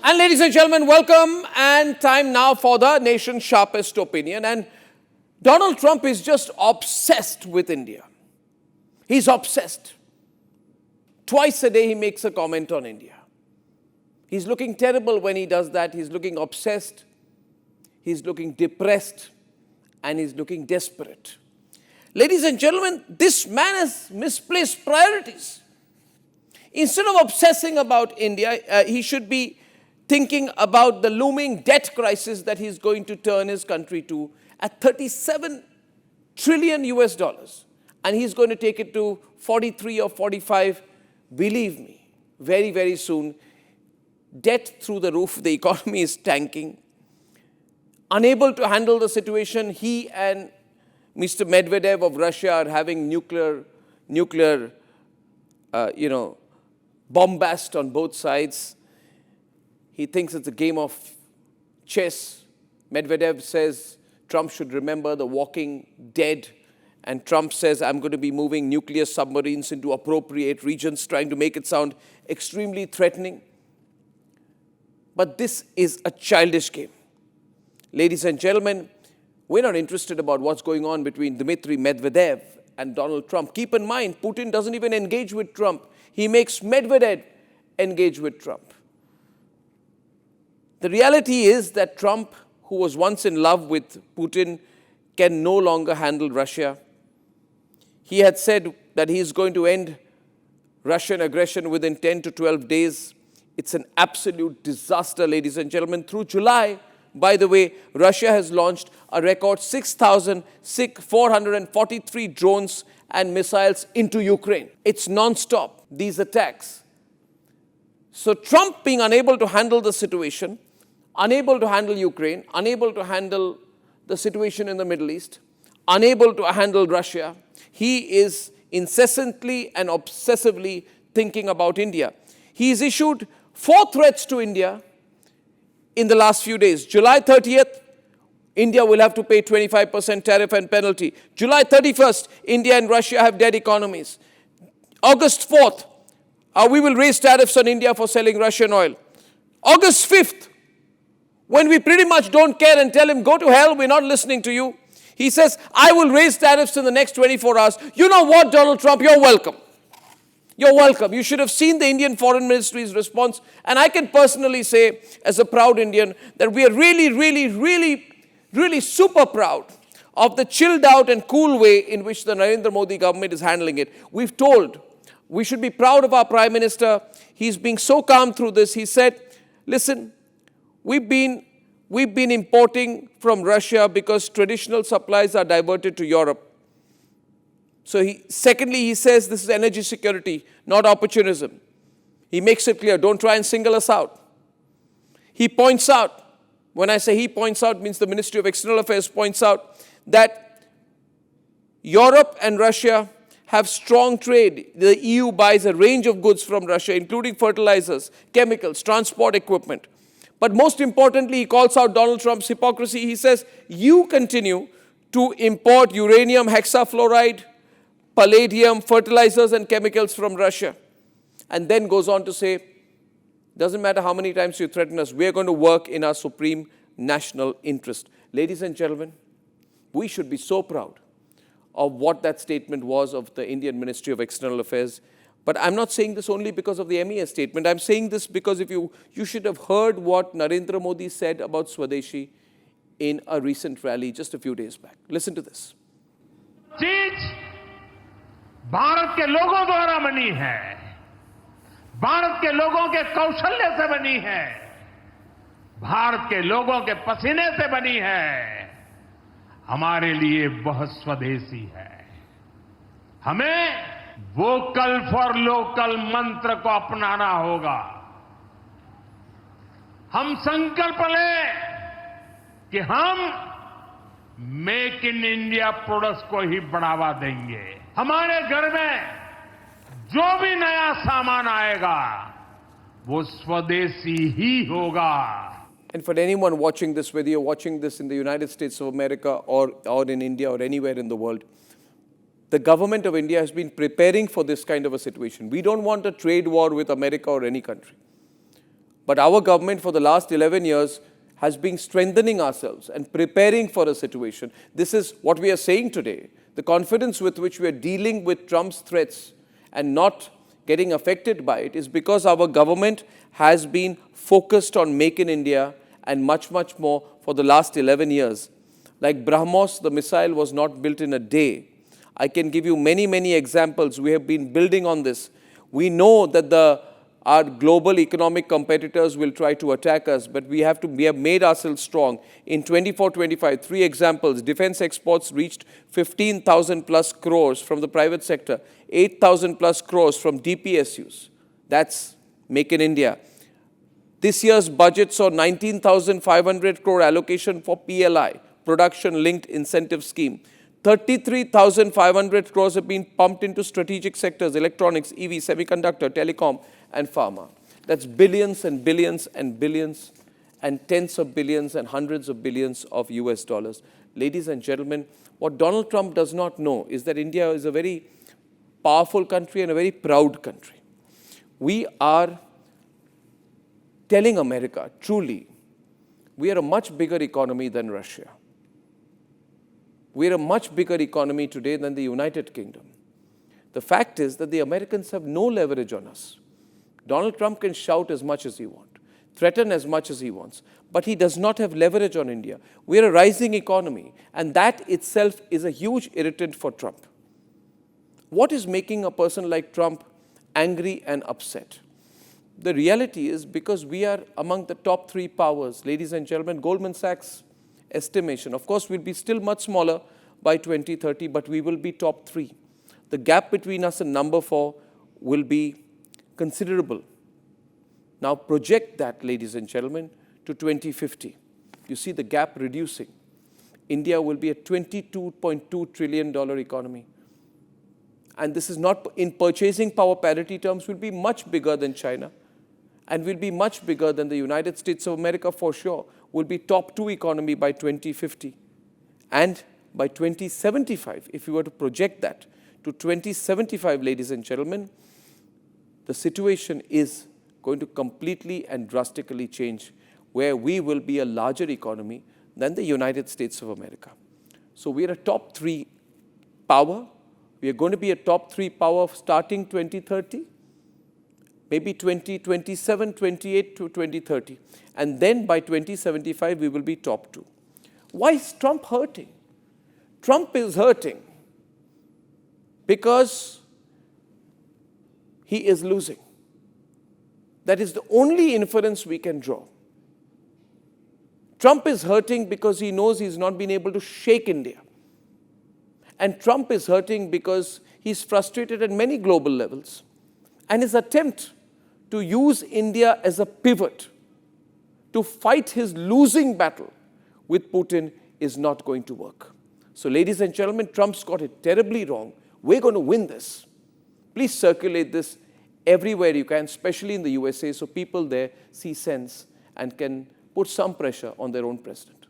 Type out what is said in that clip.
And ladies and gentlemen, welcome, and time now for the nation's sharpest opinion. And Donald Trump is just obsessed with India. He's obsessed. Twice a day he makes a comment on India. He's looking terrible when he does that. He's looking obsessed, he's looking depressed, and he's looking desperate. Ladies and gentlemen, this man has misplaced priorities. Instead of obsessing about India, he should be thinking about the looming debt crisis that he's going to turn his country to at 37 trillion US dollars. And he's going to take it to 43 or 45, believe me, very, very soon. Debt through the roof, the economy is tanking. Unable to handle the situation, he and Mr. Medvedev of Russia are having nuclear bombast on both sides. He thinks it's a game of chess. Medvedev says Trump should remember the walking dead. And Trump says, I'm going to be moving nuclear submarines into appropriate regions, trying to make it sound extremely threatening. But this is a childish game. Ladies and gentlemen, we're not interested about what's going on between Dmitry Medvedev and Donald Trump. Keep in mind, Putin doesn't even engage with Trump. He makes Medvedev engage with Trump. The reality is that Trump, who was once in love with Putin, can no longer handle Russia. He had said that he is going to end Russian aggression within 10 to 12 days. It's an absolute disaster, ladies and gentlemen. Through July, by the way, Russia has launched a record 6,443 drones and missiles into Ukraine. It's non-stop, these attacks. So Trump, being unable to handle the situation, unable to handle Ukraine, unable to handle the situation in the Middle East, unable to handle Russia, he is incessantly and obsessively thinking about India. He's issued 4 threats to India in the last few days. July 30th, India will have to pay 25% tariff and penalty. July 31st, India and Russia have dead economies. August 4th, we will raise tariffs on India for selling Russian oil. August 5th, when we pretty much don't care and tell him, go to hell, we're not listening to you, he says, I will raise tariffs in the next 24 hours. You know what, Donald Trump, you're welcome. You're welcome. You should have seen the Indian Foreign Ministry's response. And I can personally say, as a proud Indian, that we are really super proud of the chilled out and cool way in which the Narendra Modi government is handling it. We've told, we should be proud of our Prime Minister. He's being so calm through this. He said, listen, we've been importing from Russia because traditional supplies are diverted to Europe. So secondly, he says this is energy security, not opportunism. He makes it clear, don't try and single us out. He points out, when I say he points out, means the Ministry of External Affairs points out that Europe and Russia have strong trade. The EU buys a range of goods from Russia, including fertilizers, chemicals, transport equipment. But most importantly, he calls out Donald Trump's hypocrisy. He says, you continue to import uranium hexafluoride, palladium, fertilizers and chemicals from Russia. And then goes on to say, doesn't matter how many times you threaten us, we're going to work in our supreme national interest. Ladies and gentlemen, we should be so proud of what that statement was of the Indian Ministry of External Affairs. But I'm not saying this only because of the MEA statement. I'm saying this because if you should have heard what Narendra Modi said about Swadeshi in a recent rally just a few days back. Listen to this. चीज भारत के लोगों द्वारा बनी है, भारत के लोगों के कौशल्य से बनी है, भारत के लोगों के पसीने से बनी है, हमारे लिए बहुत स्वदेशी है. हमें वोकल फॉर लोकल मंत्र को अपनाना होगा. हम संकल्प लें कि हम मेक इन इंडिया प्रोडक्ट्स को ही बढ़ावा देंगे. हमारे घर में जो भी नया सामान आएगा वो स्वदेशी ही होगा. And for anyone watching this, whether you're watching this in the United States of America or in India or anywhere in the world, the government of India has been preparing for this kind of a situation. We don't want a trade war with America or any country. But our government for the last 11 years has been strengthening ourselves and preparing for a situation. This is what we are saying today. The confidence with which we are dealing with Trump's threats and not getting affected by it is because our government has been focused on Make in India and much, much more for the last 11 years. Like BrahMos, the missile was not built in a day. I can give you many, many examples. We have been building on this. We know that our global economic competitors will try to attack us, but we have made ourselves strong. In 24-25, 3 examples. Defense exports reached 15,000 plus crores from the private sector, 8,000 plus crores from DPSUs. That's Make in India. This year's budget saw 19,500 crore allocation for PLI, Production Linked Incentive Scheme. 33,500 crores have been pumped into strategic sectors, electronics, EV, semiconductor, telecom, and pharma. That's billions and billions and billions and tens of billions and hundreds of billions of US dollars. Ladies and gentlemen, what Donald Trump does not know is that India is a very powerful country and a very proud country. We are telling America, truly, we are a much bigger economy than Russia. We are a much bigger economy today than the United Kingdom. The fact is that the Americans have no leverage on us. Donald Trump can shout as much as he wants, threaten as much as he wants, but he does not have leverage on India. We are a rising economy, and that itself is a huge irritant for Trump. What is making a person like Trump angry and upset? The reality is because we are among the top 3 powers. Ladies and gentlemen, Goldman Sachs estimation. Of course, we'll be still much smaller by 2030, but we will be top 3. The gap between us and number 4 will be considerable. Now project that, ladies and gentlemen, to 2050. You see the gap reducing. India will be a $22.2 trillion economy. And this is not, in purchasing power parity terms, will be much bigger than China. And will be much bigger than the United States of America for sure. Will be top 2 economy by 2050. And by 2075, if we were to project that to 2075, ladies and gentlemen, the situation is going to completely and drastically change, where we will be a larger economy than the United States of America. So we are a top 3 power. We are going to be a top 3 power starting 2030. Maybe 2027, 28 to 2030. And then by 2075, we will be top 2. Why is Trump hurting? Trump is hurting because he is losing. That is the only inference we can draw. Trump is hurting because he knows he's not been able to shake India. And Trump is hurting because he's frustrated at many global levels. And his attempt to use India as a pivot to fight his losing battle with Putin is not going to work. So, ladies and gentlemen, Trump's got it terribly wrong. We're going to win this. Please circulate this everywhere you can, especially in the USA, so people there see sense and can put some pressure on their own president.